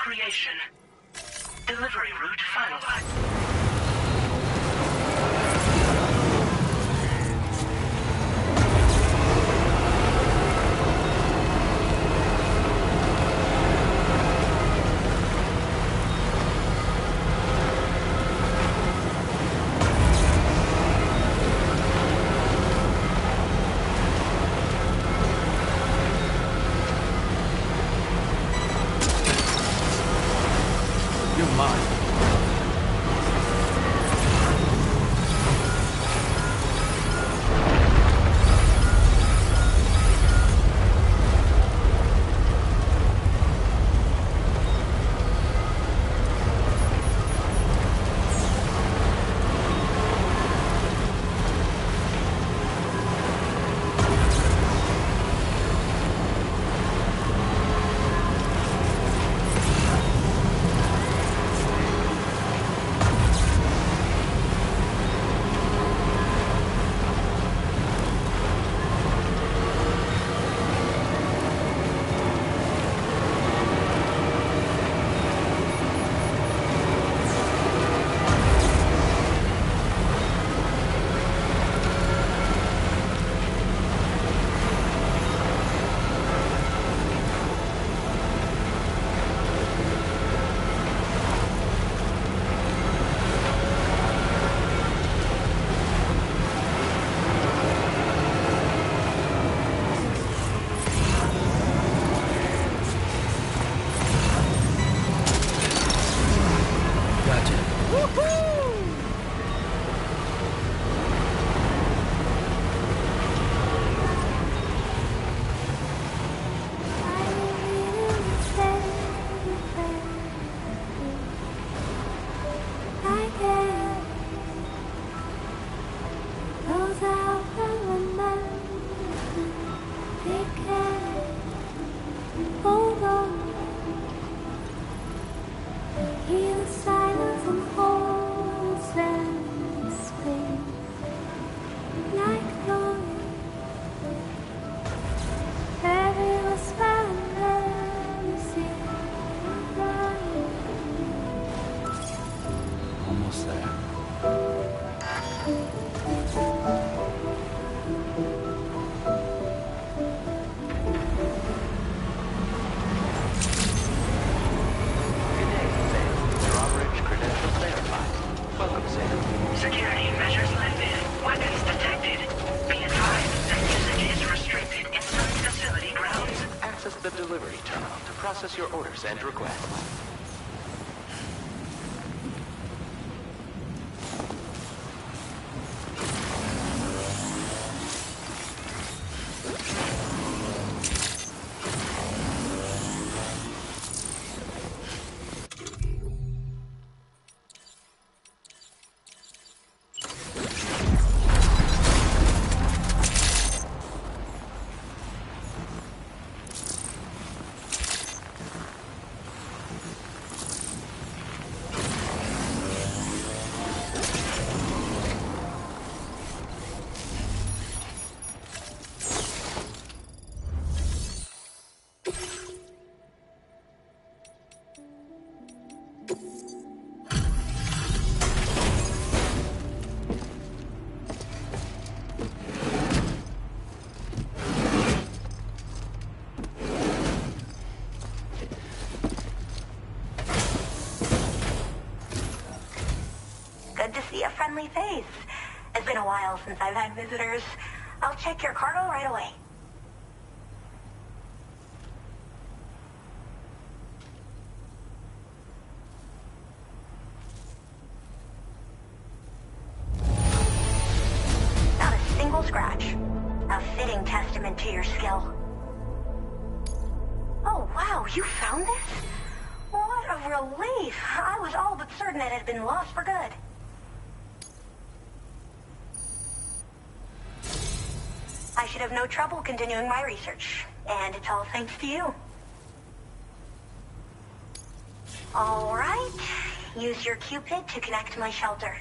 creation. Delivery route finalized. Process your orders and requests. Good to see a friendly face. It's been a while since I've had visitors. I'll check your cargo right away. Not a single scratch. A fitting testament to your skill. Oh, wow, you found this? What a relief. I was all but certain it had been lost for good. I should have no trouble continuing my research, and it's all thanks to you. All right, use your Cupid to connect to my shelter.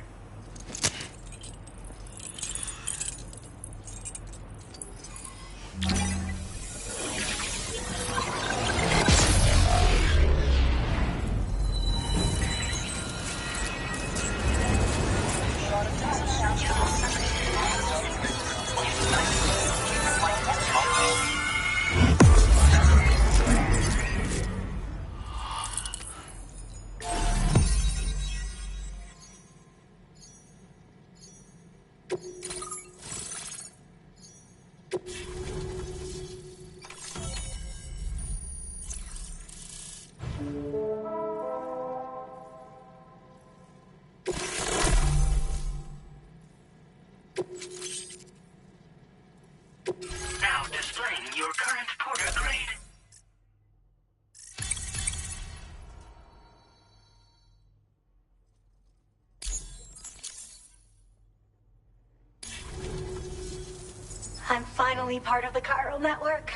I'm finally part of the chiral network.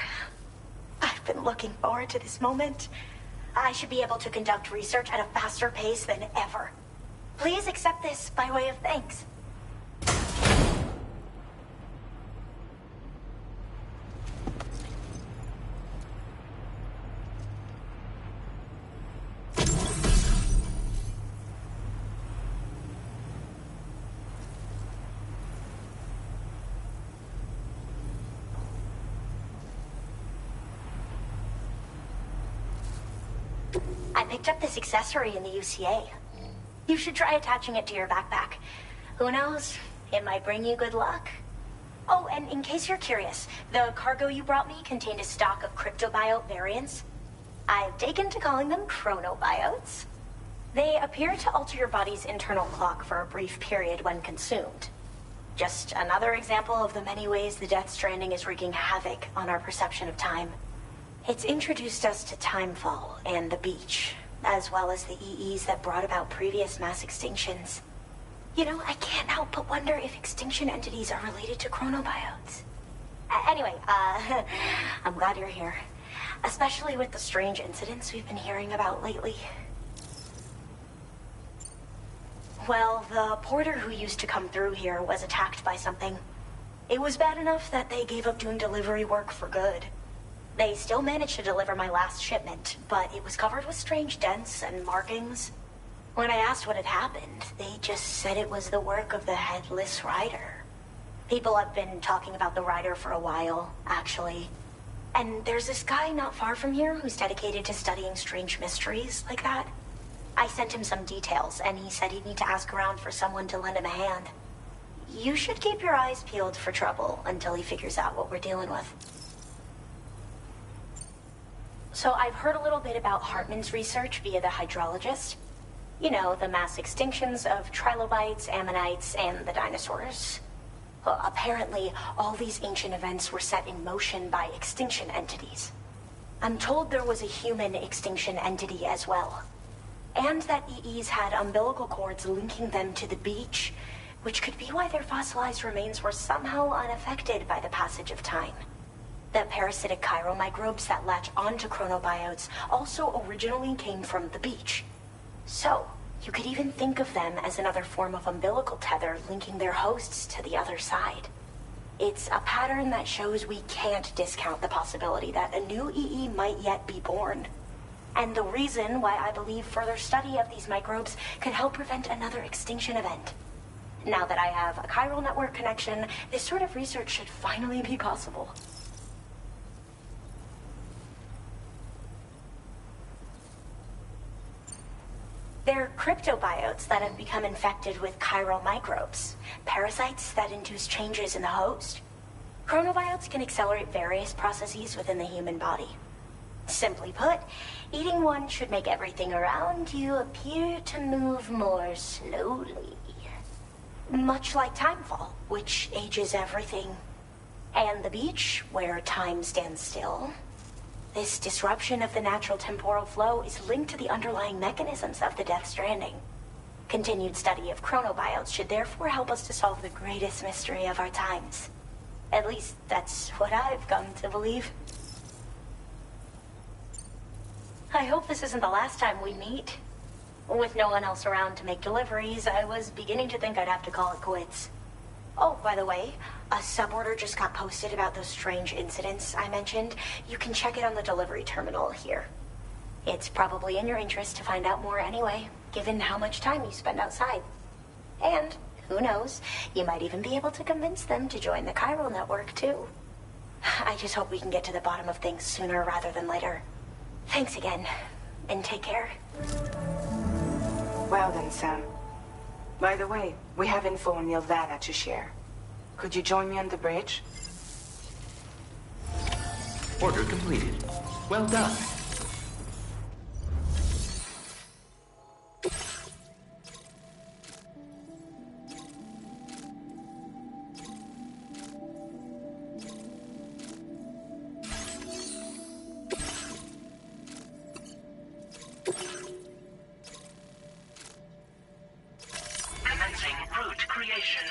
I've been looking forward to this moment. I should be able to conduct research at a faster pace than ever. Please accept this by way of thanks. I picked up this accessory in the UCA. You should try attaching it to your backpack. Who knows? It might bring you good luck. Oh, and in case you're curious, the cargo you brought me contained a stock of cryptobiote variants. I've taken to calling them chronobiotes. They appear to alter your body's internal clock for a brief period when consumed. Just another example of the many ways the Death Stranding is wreaking havoc on our perception of time. It's introduced us to Timefall and the beach, as well as the EEs that brought about previous mass extinctions. You know, I can't help but wonder if extinction entities are related to chronobiotes. Anyway, I'm glad you're here. Especially with the strange incidents we've been hearing about lately. Well, the porter who used to come through here was attacked by something. It was bad enough that they gave up doing delivery work for good. They still managed to deliver my last shipment, but it was covered with strange dents and markings. When I asked what had happened, they just said it was the work of the Headless Rider. People have been talking about the Rider for a while, actually. And there's this guy not far from here who's dedicated to studying strange mysteries like that. I sent him some details, and he said he'd need to ask around for someone to lend him a hand. You should keep your eyes peeled for trouble until he figures out what we're dealing with. So I've heard a little bit about Hartman's research via the hydrologist. You know, the mass extinctions of trilobites, ammonites, and the dinosaurs. Well, apparently, all these ancient events were set in motion by extinction entities. I'm told there was a human extinction entity as well. And that EEs had umbilical cords linking them to the beach, which could be why their fossilized remains were somehow unaffected by the passage of time. The parasitic chiromicrobes that latch onto chronobiotes also originally came from the beach. So, you could even think of them as another form of umbilical tether linking their hosts to the other side. It's a pattern that shows we can't discount the possibility that a new EE might yet be born. And the reason why I believe further study of these microbes could help prevent another extinction event. Now that I have a chiral network connection, this sort of research should finally be possible. They're cryptobiotes that have become infected with chiral microbes, parasites that induce changes in the host. Chronobiotes can accelerate various processes within the human body. Simply put, eating one should make everything around you appear to move more slowly. Much like Timefall, which ages everything. And the beach, where time stands still. This disruption of the natural temporal flow is linked to the underlying mechanisms of the Death Stranding. Continued study of chronobiotes should therefore help us to solve the greatest mystery of our times. At least, that's what I've come to believe. I hope this isn't the last time we meet. With no one else around to make deliveries, I was beginning to think I'd have to call it quits. Oh, by the way, a suborder just got posted about those strange incidents I mentioned. You can check it on the delivery terminal here. It's probably in your interest to find out more anyway, given how much time you spend outside. And, who knows, you might even be able to convince them to join the chiral network, too. I just hope we can get to the bottom of things sooner rather than later. Thanks again, and take care. Well then, Sam. By the way, we have info on Yelvana to share. Could you join me on the bridge? Order completed. Well done. Commencing route creation.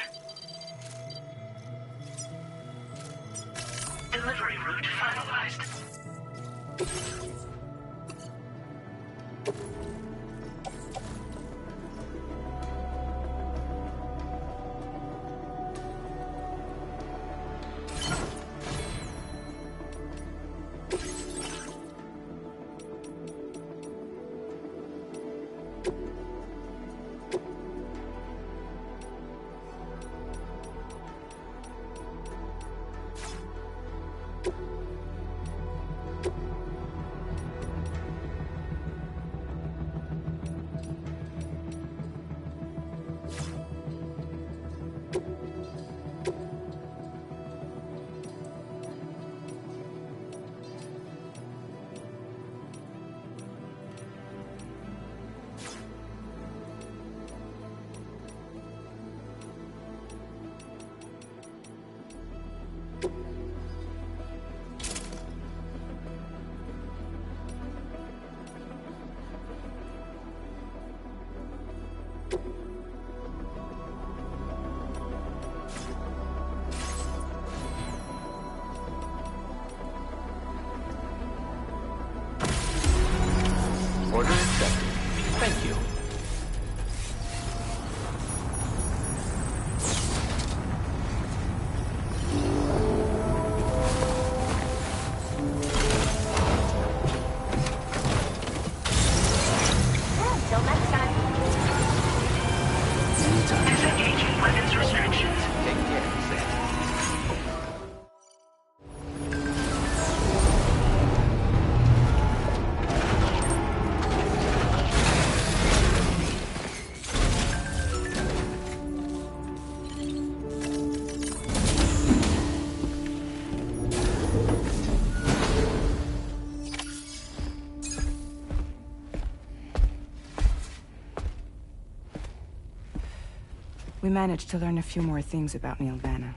Delivery route finalized. Order accepted. Thank you. Until next time. Disengaging weapons restrictions. Take care, Sam. We managed to learn a few more things about Neil Vanna.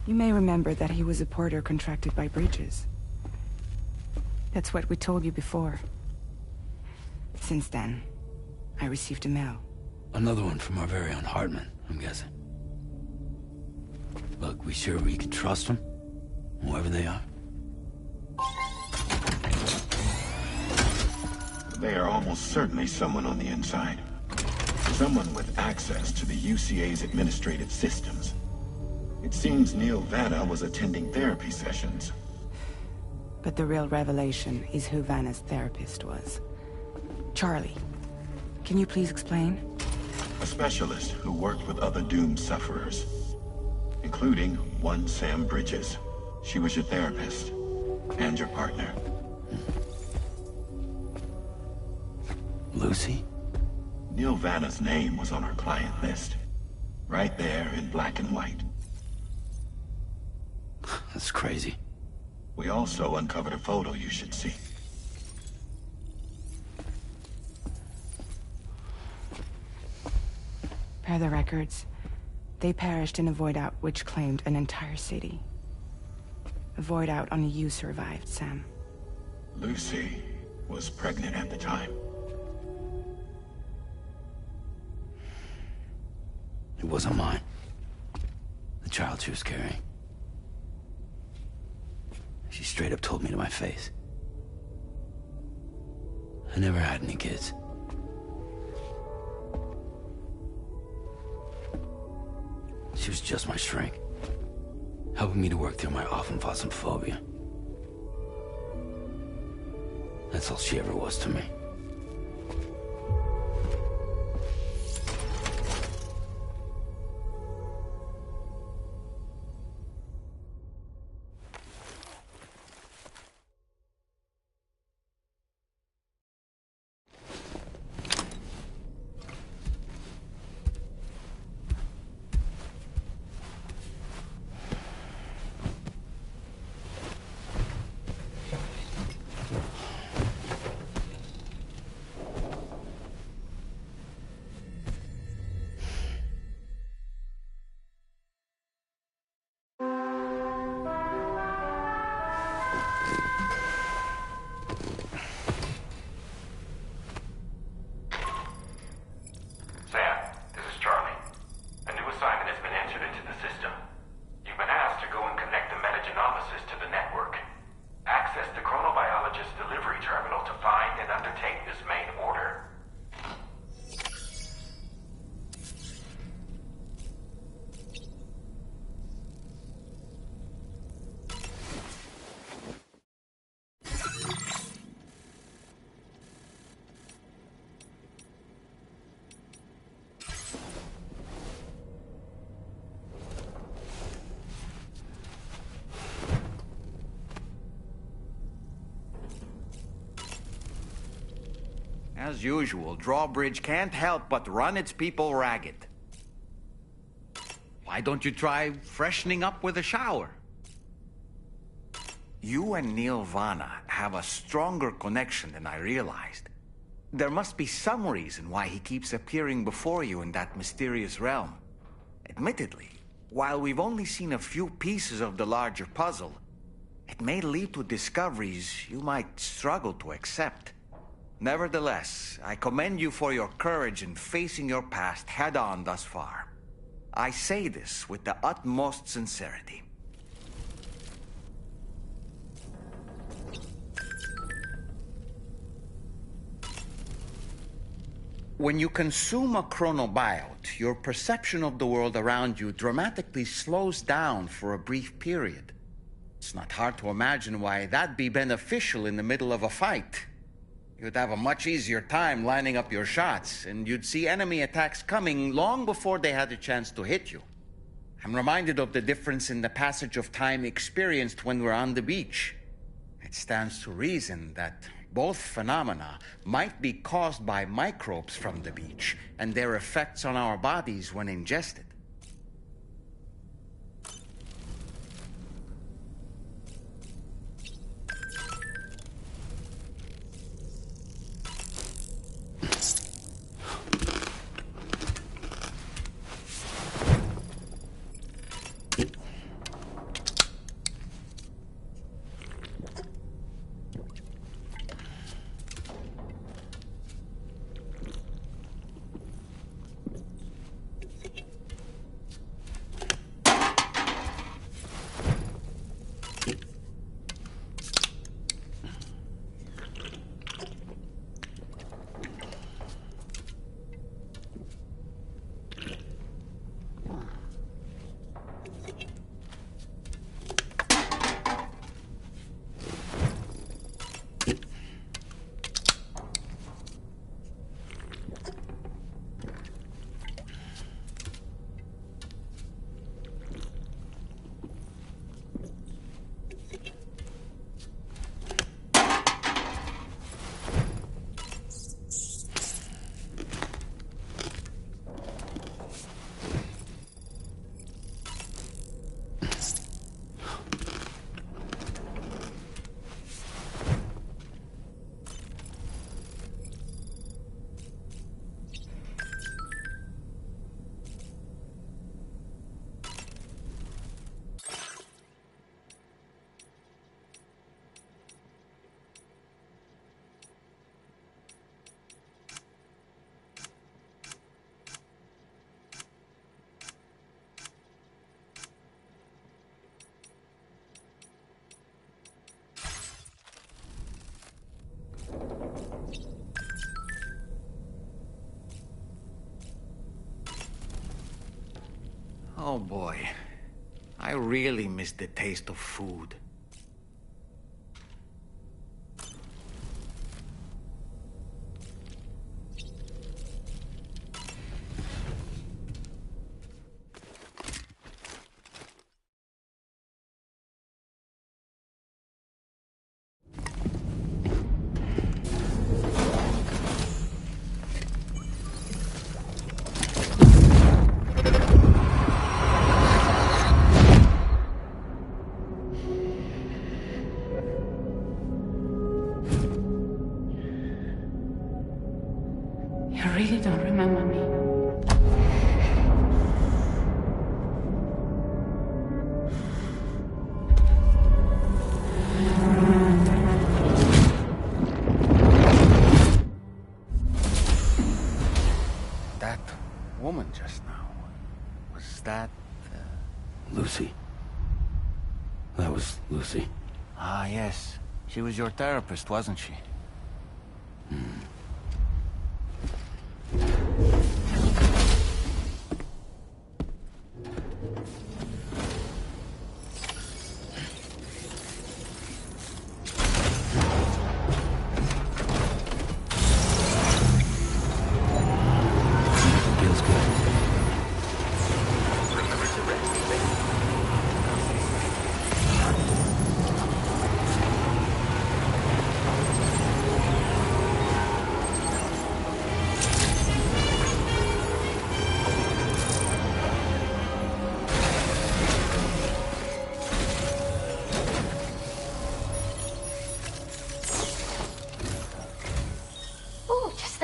You may remember that he was a porter contracted by Bridges. That's what we told you before. Since then, I received a mail. Another one from our very own Hartman, I'm guessing. Look, we sure we can trust them? Whoever they are? They are almost certainly someone on the inside. Someone with access to the UCA's administrative systems. It seems Neil Vanna was attending therapy sessions. But the real revelation is who Vanna's therapist was. Charlie, can you please explain? A specialist who worked with other doomed sufferers, including one Sam Bridges. She was your therapist and your partner. Lucy? Neil Vanna's name was on her client list. Right there in black and white. That's crazy. We also uncovered a photo you should see. Per the records, they perished in a void out which claimed an entire city. A void out only you survived, Sam. Lucy was pregnant at the time. It wasn't mine. The child she was carrying. She straight up told me to my face. I never had any kids. She was just my shrink, helping me to work through my often phobia. That's all she ever was to me. As usual, Drawbridge can't help but run its people ragged. Why don't you try freshening up with a shower? You and Neil Vana have a stronger connection than I realized. There must be some reason why he keeps appearing before you in that mysterious realm. Admittedly, while we've only seen a few pieces of the larger puzzle, it may lead to discoveries you might struggle to accept. Nevertheless, I commend you for your courage in facing your past head-on thus far. I say this with the utmost sincerity. When you consume a chronobiote, your perception of the world around you dramatically slows down for a brief period. It's not hard to imagine why that'd be beneficial in the middle of a fight. You'd have a much easier time lining up your shots, and you'd see enemy attacks coming long before they had a chance to hit you. I'm reminded of the difference in the passage of time experienced when we're on the beach. It stands to reason that both phenomena might be caused by microbes from the beach and their effects on our bodies when ingested. Oh boy, I really miss the taste of food. You really don't remember me. That woman just now, was that... Lucy. That was Lucy. Ah, yes. She was your therapist, wasn't she? Feels good.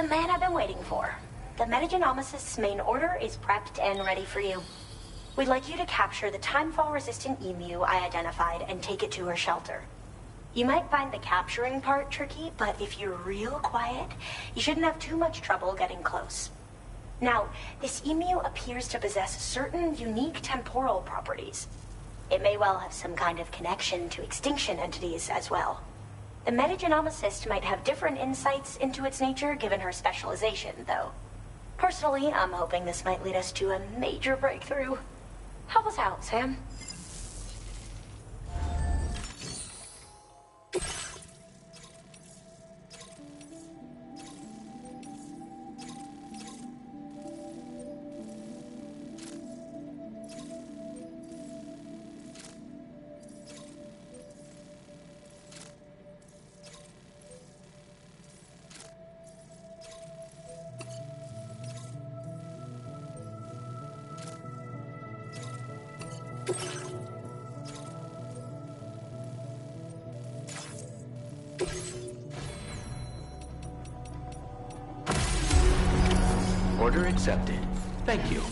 man I've been waiting for. The Metagenomicist's main order is prepped and ready for you. We'd like you to capture the timefall-resistant emu I identified and take it to her shelter. You might find the capturing part tricky, but if you're real quiet, you shouldn't have too much trouble getting close. Now, this emu appears to possess certain unique temporal properties. It may well have some kind of connection to extinction entities as well. The metagenomicist might have different insights into its nature given her specialization, though. Personally, I'm hoping this might lead us to a major breakthrough. Help us out, Sam. Order accepted. Thank you.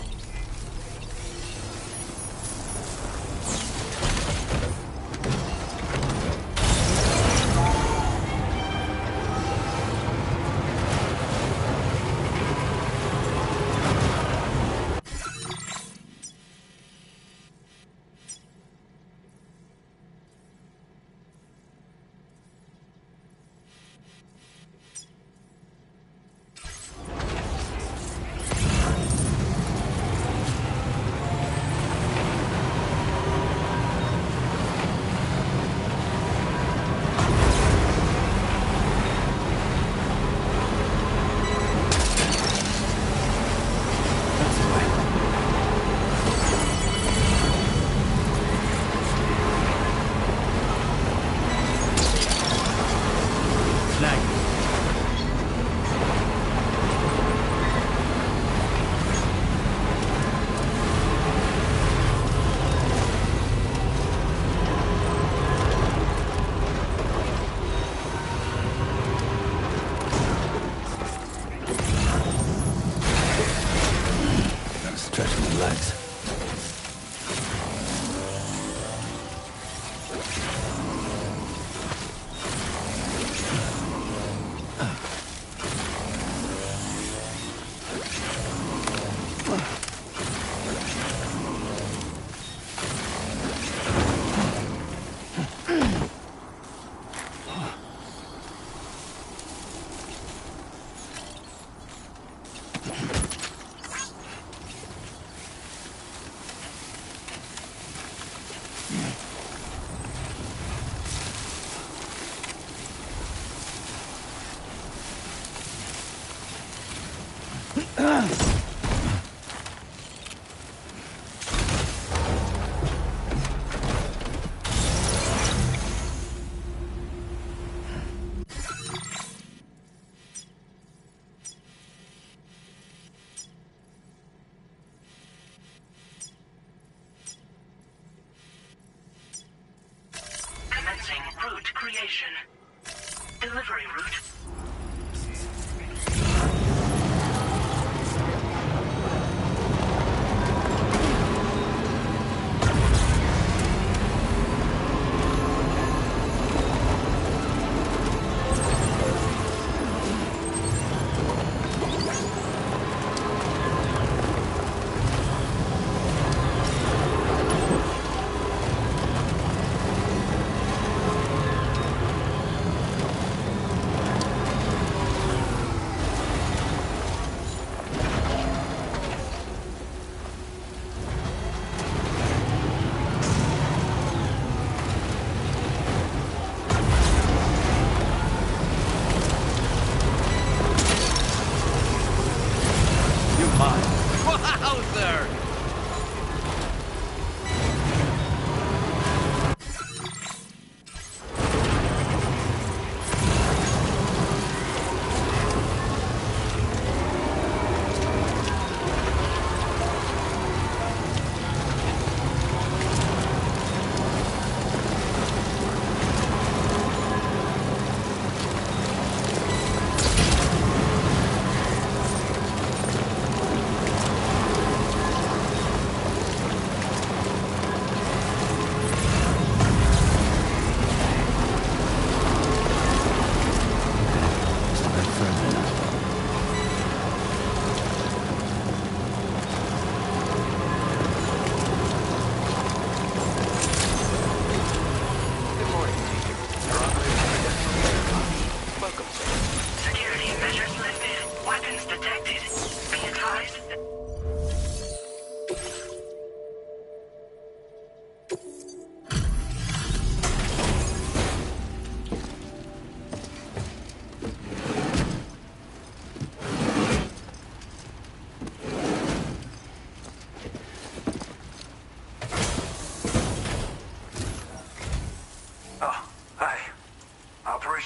Commencing route creation. Delivery route.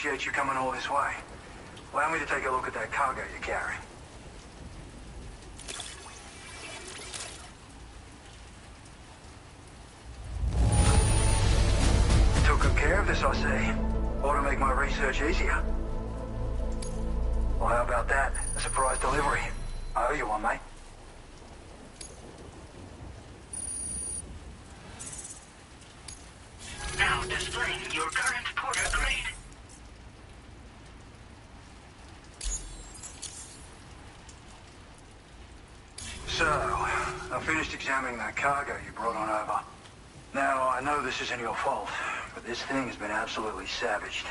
appreciate you coming all this way. Allow me to take a look at that cargo you carry. Took good care of this, I see. Ought to make my research easier. Well, how about that? A surprise delivery. I owe you one, mate. Now displaying your current porter grade. So, I finished examining that cargo you brought on over. Now, I know this isn't your fault, but this thing has been absolutely savaged.